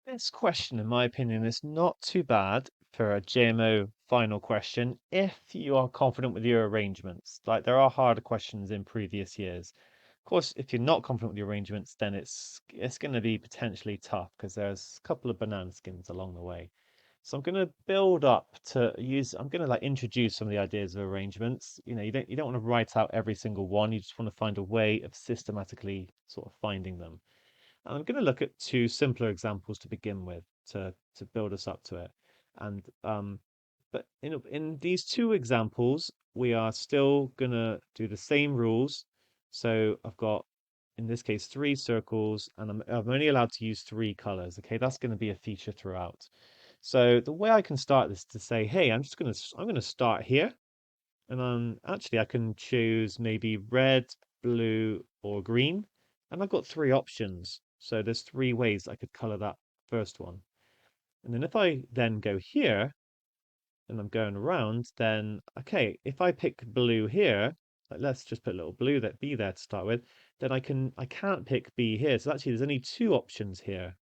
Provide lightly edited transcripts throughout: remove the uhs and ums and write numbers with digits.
This question, in my opinion, is not too bad for a JMO final question if you are confident with your arrangements. Like there are harder questions in previous years. Of course, if you're not confident with your arrangements, then it's going to be potentially tough because there's a couple of banana skins along the way. So I'm going to build up to use. I'm going to like introduce some of the ideas of arrangements. You don't want to write out every single one. You just want to find a way of systematically sort of finding them. And I'm going to look at two simpler examples to begin with to build us up to it. And but in these two examples, we are still going to do the same rules. So I've got, in this case, three circles, and I'm only allowed to use three colors. Okay, that's going to be a feature throughout. So the way I can start this to say, hey, I'm gonna start here, and actually I can choose maybe red, blue, or green. And I've got three options. So there's three ways I could color that first one. And then if I then go here and I'm going around, then okay, if I pick blue here, like let's just put a little blue that B there to start with, then I can't pick B here. So actually there's only two options here.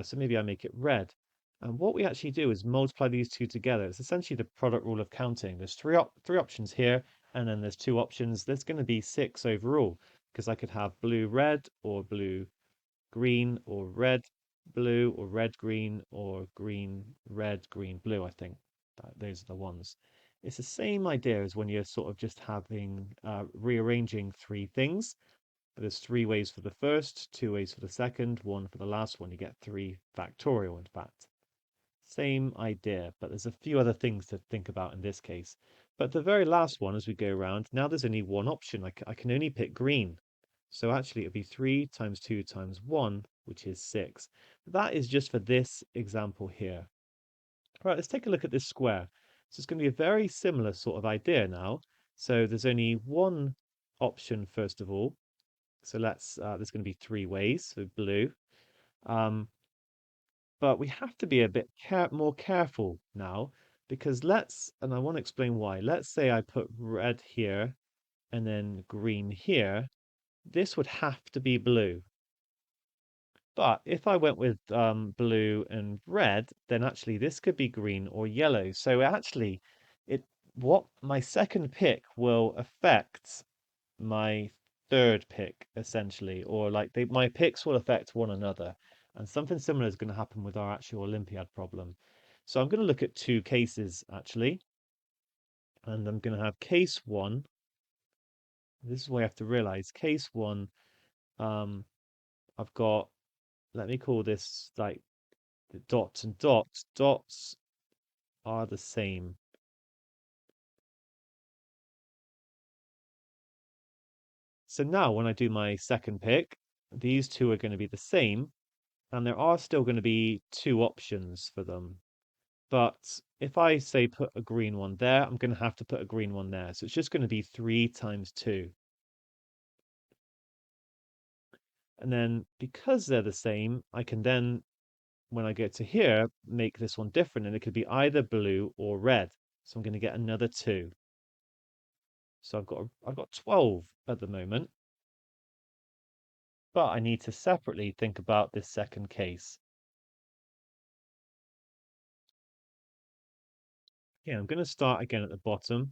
So maybe I make it red. And what we actually do is multiply these two together. It's essentially the product rule of counting. There's three options here, and then there's two options. There's going to be six overall, because I could have blue red, or blue green, or red blue, or red green, or green red green blue. I think those are the ones. It's the same idea as when you're sort of just having rearranging three things. There's three ways for the first, two ways for the second, one for the last one. You get 3 factorial, in fact. Same idea, but there's a few other things to think about in this case. But the very last one, as we go around, now there's only one option. I can only pick green. So actually, it'd be 3 times 2 times 1, which is 6. That is just for this example here. Right, let's take a look at this square. So it's going to be a very similar sort of idea now. So there's only one option, first of all, so there's going to be three ways, so blue. Um, but we have to be a bit more careful now because and I want to explain why. Let's say I put red here and then green here. This would have to be blue. But if I went with blue and red, then actually this could be green or yellow. So actually, it what my second pick will affect my third pick essentially, or like my picks will affect one another. And something similar is going to happen with our actual Olympiad problem. So I'm going to look at two cases actually, and I'm going to have case one. This is what I have to realize. Case one, um, I've got, let me call this like the dots and dots. Dots are the same. So now when I do my second pick, these two are going to be the same, and there are still going to be two options for them. But if I say put a green one there, I'm going to have to put a green one there. So it's just going to be 3 times 2. And then because they're the same, I can then, when I get to here, make this one different. And it could be either blue or red. So I'm going to get another 2. So I've got 12 at the moment. But I need to separately think about this second case. Yeah, I'm going to start again at the bottom.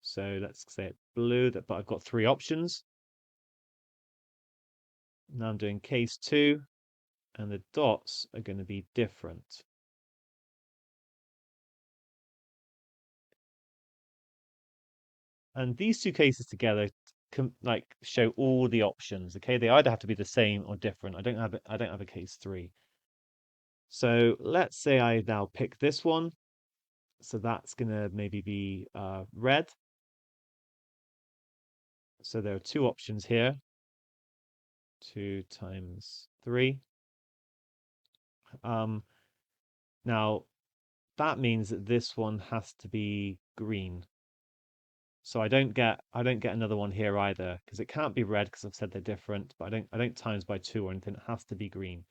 So let's say blue, but I've got 3 options. Now I'm doing case 2, and the dots are going to be different. And these two cases together can like show all the options. Okay, they either have to be the same or different. I don't have a case 3. So let's say I now pick this one. So that's gonna maybe be red. So there are two options here. 2 times 3. Now that means that this one has to be green. So I don't get another one here either because it can't be red because I've said they're different, but I don't times by 2 or anything. It has to be green.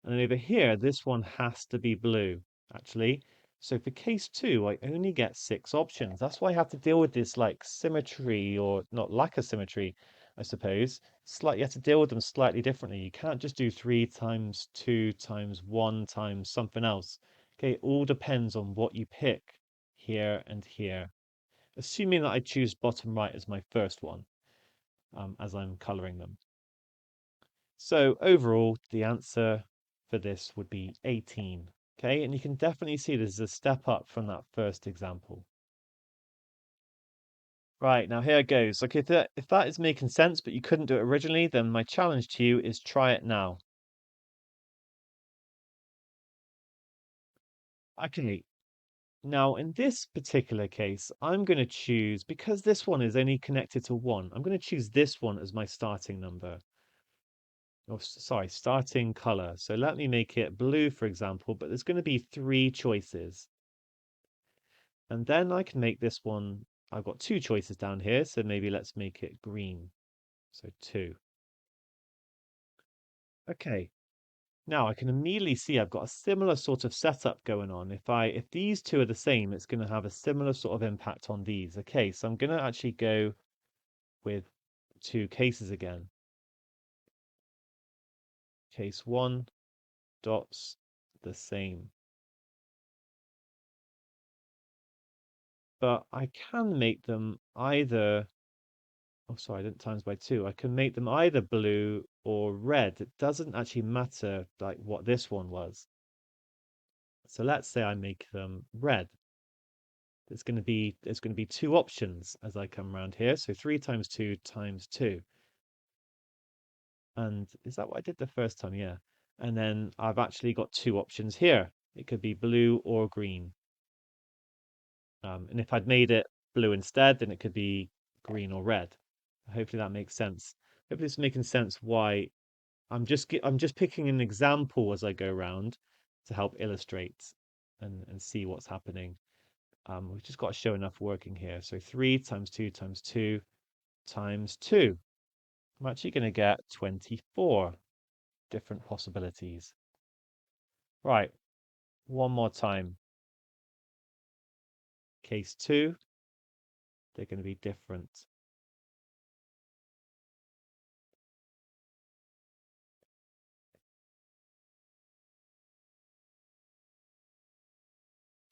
And then over here, this one has to be blue, actually. So for case 2, I only get 6 options. That's why I have to deal with this like symmetry or not lack of symmetry I suppose. You have to deal with them slightly differently. You can't just do 3 times 2 times 1 times something else. Okay, it all depends on what you pick here and here. Assuming that I choose bottom right as my first one, as I'm coloring them. So overall, the answer for this would be 18. Okay, and you can definitely see this is a step up from that first example. Right, now here it goes. Okay, if that is making sense, but you couldn't do it originally, then my challenge to you is try it now. Okay, now in this particular case, I'm going to choose, because this one is only connected to 1, I'm going to choose this one as my starting number. Or sorry, starting color. So let me make it blue, for example, but there's going to be 3 choices. And then I can make this one, I've got 2 choices down here, so maybe let's make it green. So 2. Okay. Now I can immediately see I've got a similar sort of setup going on. If these two are the same, it's going to have a similar sort of impact on these. Okay, so I'm going to actually go with 2 cases again. Case 1, dots, the same. But I can make them either, oh sorry, I didn't times by 2. I can make them either blue or red. It doesn't actually matter like what this one was. So let's say I make them red. There's going to be 2 options as I come around here. So 3 times 2 times 2. And is that what I did the first time? Yeah. And then I've actually got 2 options here. It could be blue or green. And if I'd made it blue instead, then it could be green or red. Hopefully that makes sense. Hopefully it's making sense why I'm just picking an example as I go around to help illustrate and see what's happening. We've just got to show enough working here. So 3 times 2 times 2 times 2. I'm actually going to get 24 different possibilities. Right, one more time. Case 2, they're going to be different.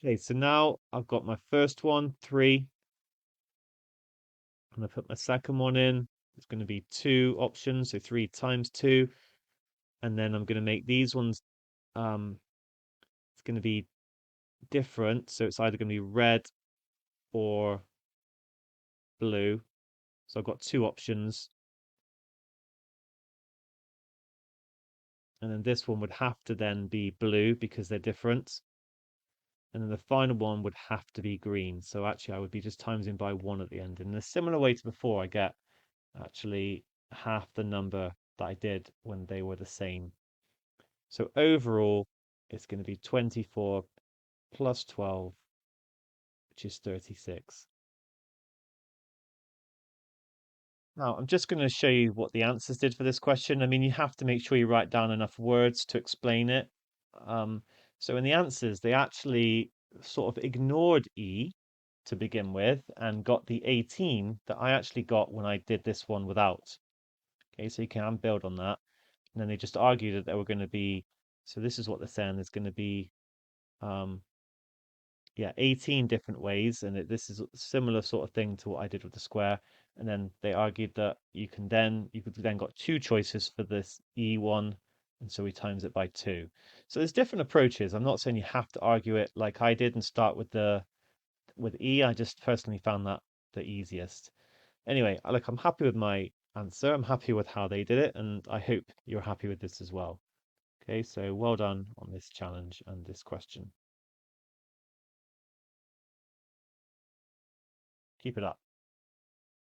Okay, so now I've got my first one, 3. I'm going to put my second one in. It's going to be 2 options, so 3 times 2. And then I'm going to make these ones, it's going to be different. So it's either going to be red or blue. So I've got 2 options. And then this one would have to then be blue because they're different. And then the final one would have to be green. So actually I would be just timesing by 1 at the end. In a similar way to before, I get actually half the number that I did when they were the same. So overall, it's going to be 24 plus 12, which is 36. Now, I'm just going to show you what the answers did for this question. I mean, you have to make sure you write down enough words to explain it. So in the answers, they actually sort of ignored E to begin with and got the 18 that I actually got when I did this one without. Okay, so you can build on that. And then they just argued that there were going to be, so this is what they're saying, there's going to be, um, yeah, 18 different ways. And this is a similar sort of thing to what I did with the square. And then they argued that you could then got 2 choices for this E1. And so we times it by 2. So there's different approaches. I'm not saying you have to argue it like I did and start with E. I just personally found that the easiest. Anyway, I'm happy with my answer. I'm happy with how they did it, and I hope you're happy with this as well. Okay, so well done on this challenge and this question. Keep it up.